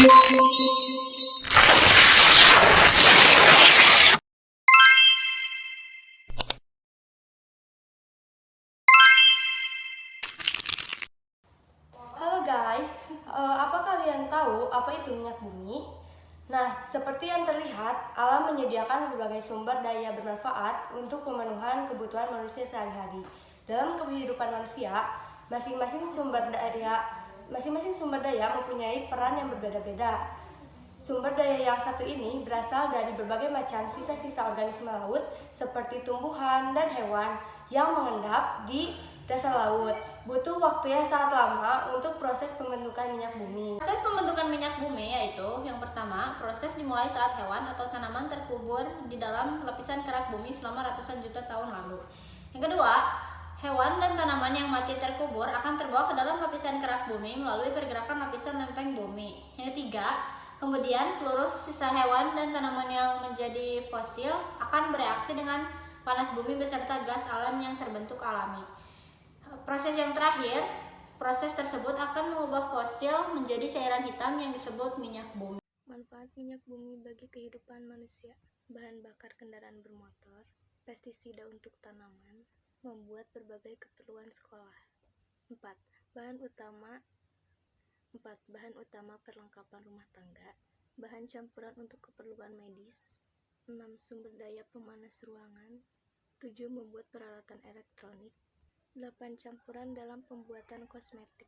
Halo guys, apa kalian tahu apa itu minyak bumi? Nah, seperti yang terlihat, alam menyediakan berbagai sumber daya bermanfaat untuk pemenuhan kebutuhan manusia sehari-hari. Dalam kehidupan manusia, masing-masing sumber daya mempunyai peran yang berbeda-beda. Sumber daya yang satu ini berasal dari berbagai macam sisa-sisa organisme laut seperti tumbuhan dan hewan yang mengendap di dasar laut. Butuh waktu yang sangat lama untuk proses pembentukan minyak bumi. Proses pembentukan minyak bumi yaitu yang pertama, proses dimulai saat hewan atau tanaman terkubur di dalam lapisan kerak bumi selama ratusan juta tahun lalu. Yang kedua, hewan dan tanaman yang mati terkubur akan terbawa ke dalam lapisan kerak bumi melalui pergerakan lapisan lempeng bumi. Yang ketiga, kemudian seluruh sisa hewan dan tanaman yang menjadi fosil akan bereaksi dengan panas bumi beserta gas alam yang terbentuk alami. Proses yang terakhir, proses tersebut akan mengubah fosil menjadi cairan hitam yang disebut minyak bumi. Manfaat minyak bumi bagi kehidupan manusia: bahan bakar kendaraan bermotor, pestisida untuk tanaman, membuat berbagai keperluan sekolah. 4. Bahan utama perlengkapan rumah tangga, bahan campuran untuk keperluan medis. 6. Sumber daya pemanas ruangan. 7. Membuat peralatan elektronik. 8. Campuran dalam pembuatan kosmetik.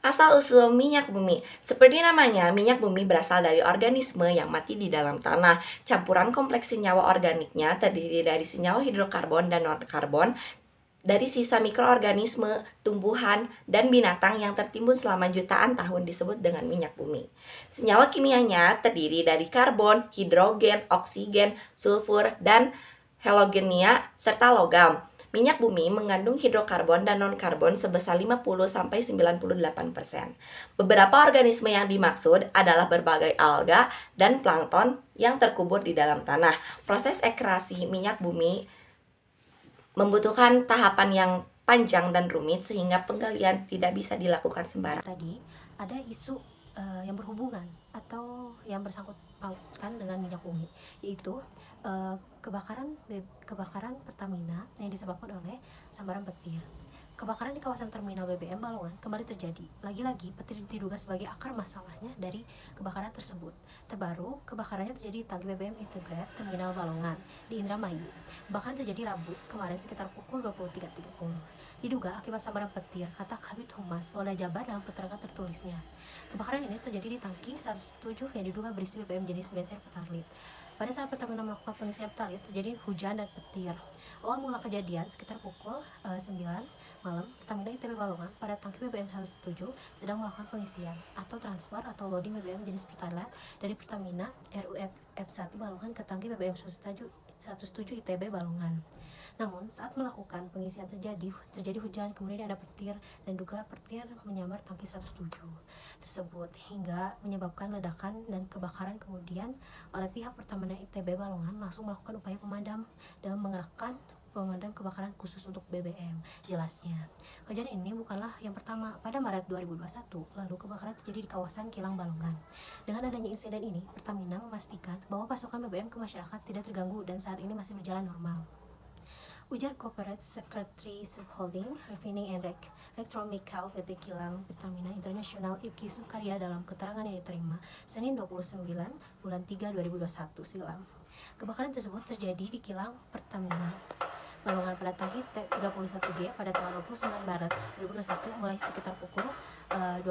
Asal-usul minyak bumi. Seperti namanya, minyak bumi berasal dari organisme yang mati di dalam tanah. Campuran kompleks senyawa organiknya terdiri dari senyawa hidrokarbon dan non-karbon, dari sisa mikroorganisme, tumbuhan, dan binatang yang tertimbun selama jutaan tahun disebut dengan minyak bumi. Senyawa kimianya terdiri dari karbon, hidrogen, oksigen, sulfur, dan halogenia, serta logam. Minyak bumi mengandung hidrokarbon dan non-karbon sebesar 50-98%. Beberapa organisme yang dimaksud adalah berbagai alga dan plankton yang terkubur di dalam tanah. Proses ekstraksi minyak bumi membutuhkan tahapan yang panjang dan rumit sehingga penggalian tidak bisa dilakukan sembarangan. Tadi ada isu yang berhubungan atau yang bersangkut pautkan dengan minyak bumi, yaitu kebakaran Pertamina yang disebabkan oleh sambaran petir. Kebakaran di kawasan terminal BBM Balongan kembali terjadi. Lagi-lagi petir diduga sebagai akar masalahnya dari kebakaran tersebut. Terbaru, kebakarannya terjadi di tangki BBM Integrate Terminal Balongan di Indramayu. Kebakaran terjadi Rabu kemarin sekitar pukul 23.30. Diduga akibat sambaran petir, kata Kabid Humas Polda Jabar dalam keterangan tertulisnya. Kebakaran ini terjadi di tangki 107 yang diduga berisi BBM jenis bensin Pertalite. Pada saat Pertamina melakukan pengisian Pertalite, terjadi hujan dan petir. Awal mula kejadian sekitar pukul 9 malam, Pertamina ITB Balongan pada tangki BBM 107 sedang melakukan pengisian atau transfer atau loading BBM jenis Pertalite dari Pertamina RUF1 Balongan ke tangki BBM 107 ITB Balongan. Namun saat melakukan pengisian terjadi hujan, kemudian ada petir dan juga petir menyambar tangki 107 tersebut hingga menyebabkan ledakan dan kebakaran. Kemudian oleh pihak Pertamina ITB Balongan langsung melakukan upaya pemadam dan mengerahkan pemadam kebakaran khusus untuk BBM. Jelasnya, kejadian ini bukanlah yang pertama. Pada Maret 2021 lalu kebakaran terjadi di kawasan Kilang Balongan. Dengan adanya insiden ini, Pertamina memastikan bahwa pasokan BBM ke masyarakat tidak terganggu dan saat ini masih berjalan normal. Ujar Corporate Secretary Subholding Refining and Electrochemical PT Kilang Pertamina International Ibki Sukarya dalam keterangan yang diterima Senin 29 bulan 3 2021 silam. Kebakaran tersebut terjadi di Kilang Pertamina Balongan pada tangki T31G pada tanggal 29 Maret 2021 mulai sekitar pukul 12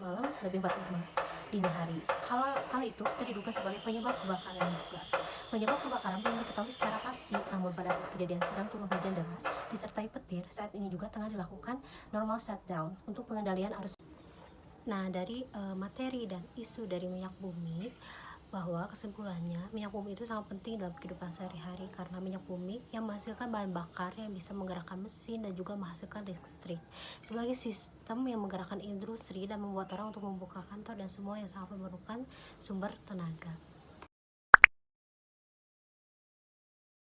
malam lebih 45 dini hari. Kala itu diduga sebagai penyebab kebakaran juga. Penyebab kebakaran belum diketahui secara pasti, namun pada saat kejadian sedang turun hujan deras disertai petir, saat ini juga tengah dilakukan normal shutdown untuk pengendalian arus. Nah, dari materi dan isu dari minyak bumi, bahwa kesimpulannya minyak bumi itu sangat penting dalam kehidupan sehari-hari karena minyak bumi yang menghasilkan bahan bakar yang bisa menggerakkan mesin dan juga menghasilkan listrik sebagai sistem yang menggerakkan industri dan membuat orang untuk membuka kantor dan semua yang sangat memerlukan sumber tenaga.